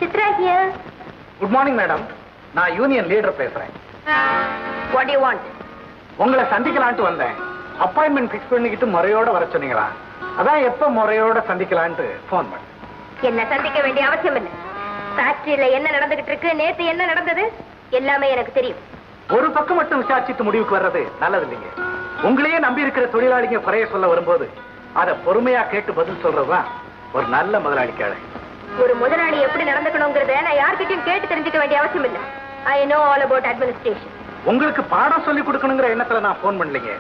Chitra here. Good morning, madam. நான் union leader பேசுறேன். What do you want? உங்களை சந்திக்கலாம்னு வந்தேன். அப்பாயின்மெண்ட் ஃபிக்ஸ் பண்ணிக்கிட்டு முறையோட வர சொன்னீங்களா? அதான் எப்ப முறையோட சந்திக்கலாம்னு ஃபோன் பண்ணேன். என்ன சந்திக்க வேண்டிய அவசியம் இல்லை. ஃபேக்டரியில என்ன நடந்துகிட்டு இருக்கு, நேத்து என்ன நடந்தது எல்லாமே எனக்கு தெரியும். ஒரு பக்கம் மட்டும் விசாரிச்சுட்டு முடிவுக்கு வர்றது நல்லது இல்லைங்க. உங்களையே நம்பி இருக்கிற தொழிலாளிங்க குறைய சொல்ல வரும்போது அதை பொறுமையா கேட்டு பதில் சொல்றதுதான் ஒரு நல்ல முதலாளிக்காக. ஒரு முதலாளி எப்படி நடந்துக்கணுங்கிறத நான் யார்கிட்டயும் கேட்டு தெரிஞ்சுக்க வேண்டிய அவசியம் இல்லை. I know all about administration. உங்களுக்கு பாடம் சொல்லி கொடுக்கணுங்கிற எண்ணத்துல நான் போன் பண்ணலீங்க.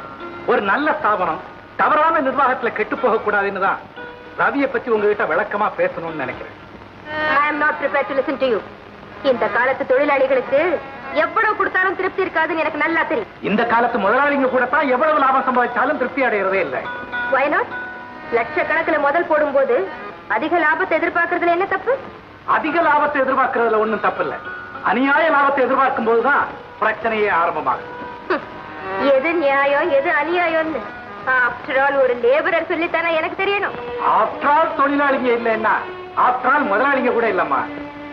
ஒரு நல்ல ஸ்தாபனம் தவறான நிர்வாகத்துல கெட்டு போக கூடாதுன்னு தான் ரவியை பத்தி உங்ககிட்ட விளக்கமா பேசணும்னு நினைக்கிறேன். I am not prepared to listen to you. இந்த காலத்து தொழிலாளிகளுக்கு எவ்வளவு கொடுத்தாலும் திருப்தி இருக்காதுன்னு எனக்கு நல்லா தெரியும். இந்த காலத்து முதலாளிங்க கூட தான் எவ்வளவு லாபம் சம்பாதிச்சாலும் திருப்தி அடையறதே இல்லை. Why not? லட்சக்கணக்கில் முதல் போடும்போது அதிக லாபத்தை எதிர்பார்க்கறதுல என்ன தப்பு? அதிக லாபத்தை எதிர்பார்க்கறதுல ஒண்ணும் தப்பு இல்ல. அநியாய லாபத்தை எதிர்பார்க்கும் போதுதான் பிரச்சனையே ஆரம்பமாகும். எது நியாயம் எது அநியாயம்னு ஆஃப்டர் ஆல் ஒரு லேபரர் சொல்லித்தானே எனக்கு தெரியணும். ஆஃப்டர் ஆல் தொழிலாளிங்க இல்லைன்னா ஆஃப்டர் ஆல் முதலாளிங்க கூட இல்லம்மா.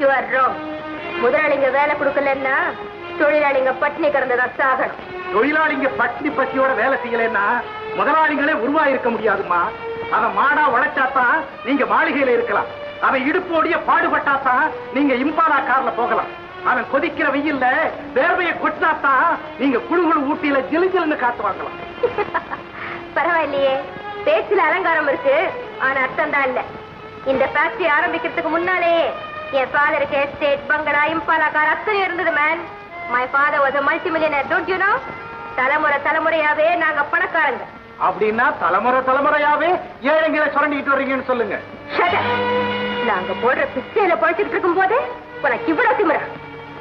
You are wrong. முதலாளிங்க வேலை கொடுக்கலன்னா தொழிலாளிங்க பட்டினி கிடந்ததா சாகணும். தொழிலாளிங்க பட்டினி பசியோட வேலை செய்யலன்னா முதலாளிகளே உருவாயிருக்க முடியாதுமா. அவன் மாடா உழைச்சாத்தான் நீங்க மாளிகையில இருக்கலாம். அவன் இடுப்போடைய பாடுபட்டாத்தான் நீங்க இம்பாலா கார்ல போகலாம். அவன் கொதிக்கிற வெயில்ல வேர்வையை கொட்டினாத்தான் நீங்க குழுகுழு ஊட்டியில ஜிலுஜிலுன்னு காத்து வாங்கலாம். பரவாயில்லையே, பேச்சுல அலங்காரம் இருக்கு, ஆனா அர்த்தம் தான் இல்ல. இந்த ஃபேக்டரி ஆரம்பிக்கிறதுக்கு முன்னாலே என் ஃபாதருக்கு எஸ்டேட், பங்களா, இம்பாலா கார் அத்தனை இருந்தது man. My father was a multi-millionaire, don't you know? தலைமுறையாவே நாங்க பணக்காரங்க. அப்படின்னா தலைமுறையாவே ஏழைங்களை சுரண்டிக்கிட்டு வர்றீங்கன்னு சொல்லுங்க. நாங்க போடுற பிச்சையில பழிச்சுட்டு இருக்கும் போதே உனக்கு இவ்வளவு திமிரா?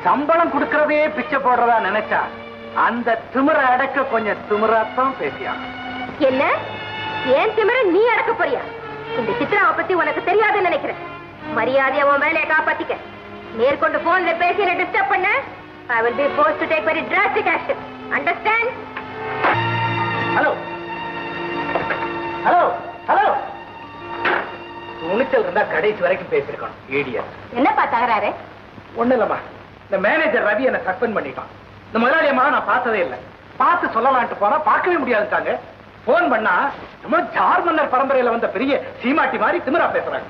சம்பளம் கொடுக்கறதே பிச்சை போடுறதா நினைச்சா அந்த திமிரை அடக்க கொஞ்சம் திமிராத்தான் பேசியா. என்ன ஏன் திமிர நீ அடக்க போறியா? இந்த சித்ராவை பத்தி உனக்கு தெரியாதுன்னு நினைக்கிறேன். மரியாதையா உன் வேலையை காப்பாத்திக்க. நேர்கொண்டு போன்ல பேசி என்ன டிஸ்டர்ப் பண்ண I will be forced to take very drastic action. Understand? Hello hello hello துணிச்சல் இருந்தா கடைசி வரைக்கும் பேசிருக்கணும். ஏடியா என்னப்பா தகராறு? ஒண்ணு இல்லம்மா, இந்த மேனேஜர் ரவி என்ன சஸ்பெண்ட் பண்ணிட்டான். இந்த முதலாளி அம்மா நான் பார்த்ததே இல்லை. பார்த்து சொல்லலான்ட்டு போனா பார்க்கவே முடியாதுட்டாங்க. போன் பண்ணா நம்ம ஜார் மன்னர் பரம்பரையில வந்த பெரிய சீமாட்டி மாதிரி திமிரா பேசுறாங்க.